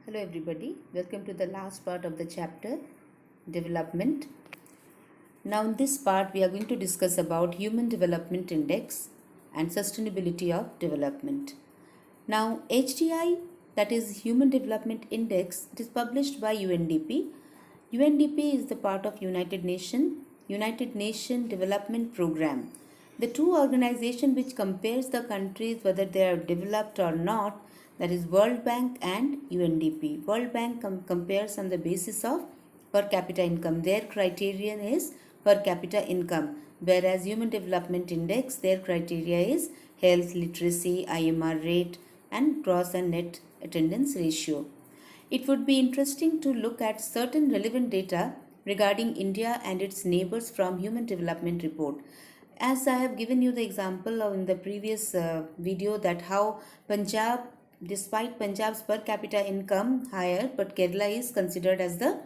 Hello everybody, welcome to the last part of the chapter development. Now in this part we are going to discuss about Human Development Index and sustainability of development. Now HDI, that is Human Development Index, it is published by UNDP. UNDP is the part of United Nation Development Program. The two organizations which compares the countries whether they are developed or not, that is World Bank and UNDP. World Bank compares on the basis of per capita income. Their criterion is per capita income, whereas Human Development Index, their criteria is health, literacy, IMR rate and gross and net attendance ratio. It would be interesting to look at certain relevant data regarding India and its neighbors from Human Development Report. As I have given you the example in the previous video that how Punjab, despite Punjab's per capita income higher, but Kerala is considered as the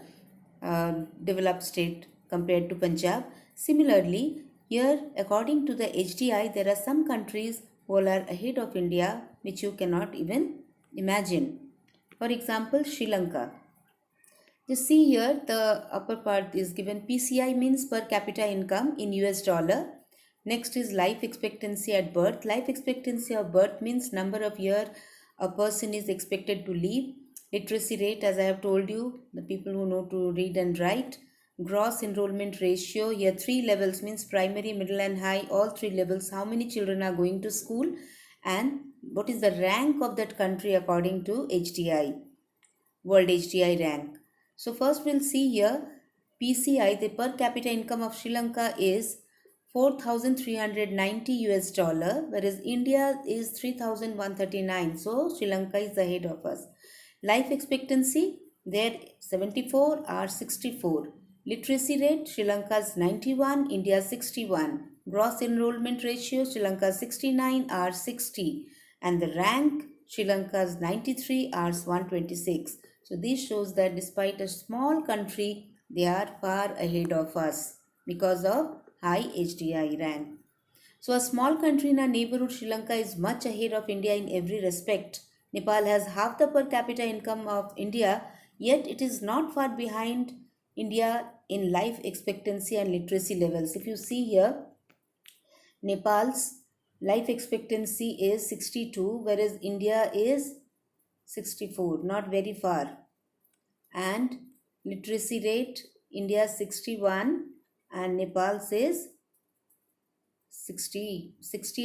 developed state compared to Punjab. Similarly, here according to the HDI, there are some countries who are ahead of India which you cannot even imagine. For example, Sri Lanka. Just see here the upper part is given PCI means per capita income in US dollar. Next is life expectancy at birth. Life expectancy of birth means number of years a person is expected to live. Literacy rate, as I have told you, the people who know to read and write. Gross enrollment ratio, here three levels means primary, middle and high, all three levels. How many children are going to school and what is the rank of that country according to HDI, World HDI rank. So first we'll see here PCI, the per capita income of Sri Lanka is 4,390 US dollar, whereas India is 3,139. So Sri Lanka is ahead of us. Life expectancy, there 74 or 64. Literacy rate, Sri Lanka is 91, India 61. Gross enrollment ratio, Sri Lanka 69 or 60. And the rank, Sri Lanka is 93 or 126. So this shows that despite a small country, they are far ahead of us because of high HDI rank. So a small country in our neighborhood, Sri Lanka, is much ahead of India in every respect. Nepal has half the per capita income of India, yet it is not far behind India in life expectancy and literacy levels. If you see here, Nepal's life expectancy is 62, whereas India is 64, not very far. And literacy rate, India 61 and Nepal says 60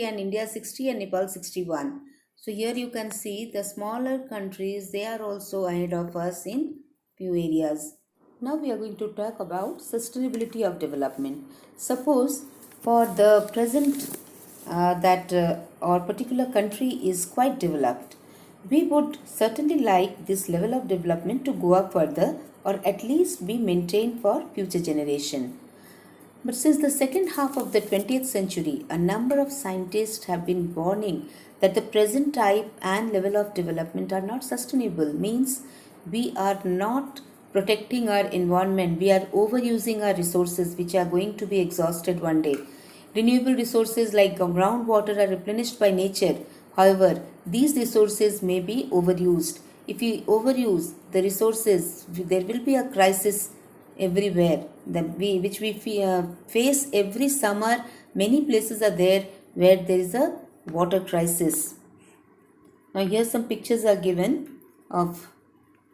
and India 60 and Nepal 61. So here you can see the smaller countries, they are also ahead of us in few areas. Now we are going to talk about sustainability of development. Suppose for the present that our particular country is quite developed, we would certainly like this level of development to go up further or at least be maintained for future generation. But since the second half of the 20th century, a number of scientists have been warning that the present type and level of development are not sustainable, means we are not protecting our environment, we are overusing our resources which are going to be exhausted one day. Renewable resources like groundwater are replenished by nature. However, these resources may be overused. If we overuse the resources, there will be a crisis everywhere which we face every summer. Many places are there where there is a water crisis. Now here some pictures are given of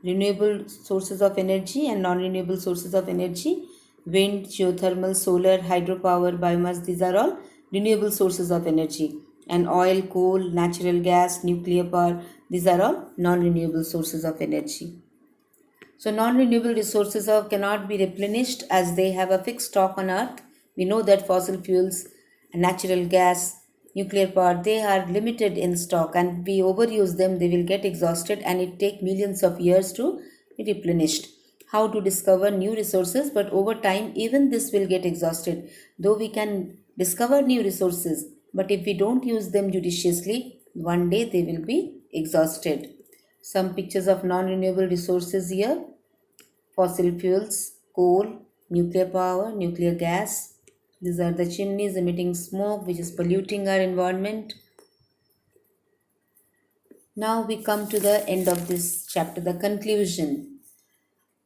renewable sources of energy and non-renewable sources of energy. Wind, geothermal, solar, hydropower, biomass, these are all renewable sources of energy. And oil, coal, natural gas, nuclear power, these are all non-renewable sources of energy. So non-renewable resources cannot be replenished as they have a fixed stock on earth. We know that fossil fuels, natural gas, nuclear power, they are limited in stock and we overuse them, they will get exhausted and it take millions of years to be replenished. How to discover new resources, but over time even this will get exhausted. Though we can discover new resources, but if we don't use them judiciously, one day they will be exhausted. Some pictures of non-renewable resources here. Fossil fuels, coal, nuclear power, nuclear gas. These are the chimneys emitting smoke which is polluting our environment. Now we come to the end of this chapter, the conclusion.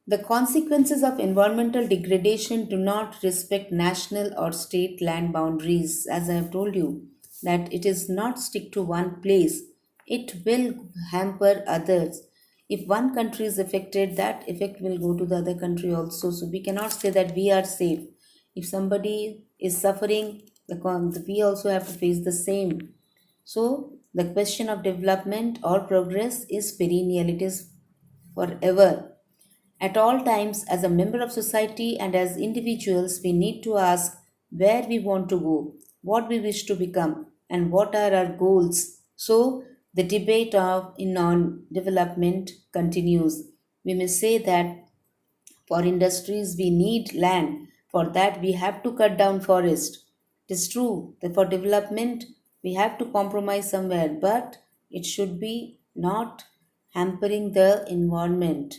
The consequences of environmental degradation do not respect national or state land boundaries, as I have told you, that it is not stick to one place. It will hamper others. If one country is affected, that effect will go to the other country also. So we cannot say that we are safe. If somebody is suffering, we also have to face the same. So the question of development or progress is perennial. It is forever. At all times, as a member of society and as individuals, we need to ask where we want to go, what we wish to become, and what are our goals. So, the debate on development continues. We may say that for industries, we need land. For that, we have to cut down forest. It is true that for development, we have to compromise somewhere, but it should be not hampering the environment.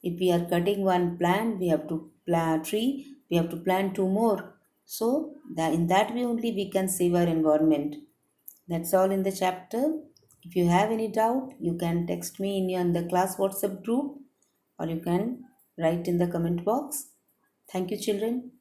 If we are cutting one plant, we have to plant a tree. We have to plant two more. So that in that way only we can save our environment. That's all in the chapter. If you have any doubt, you can text me in the class WhatsApp group or you can write in the comment box. Thank you, children.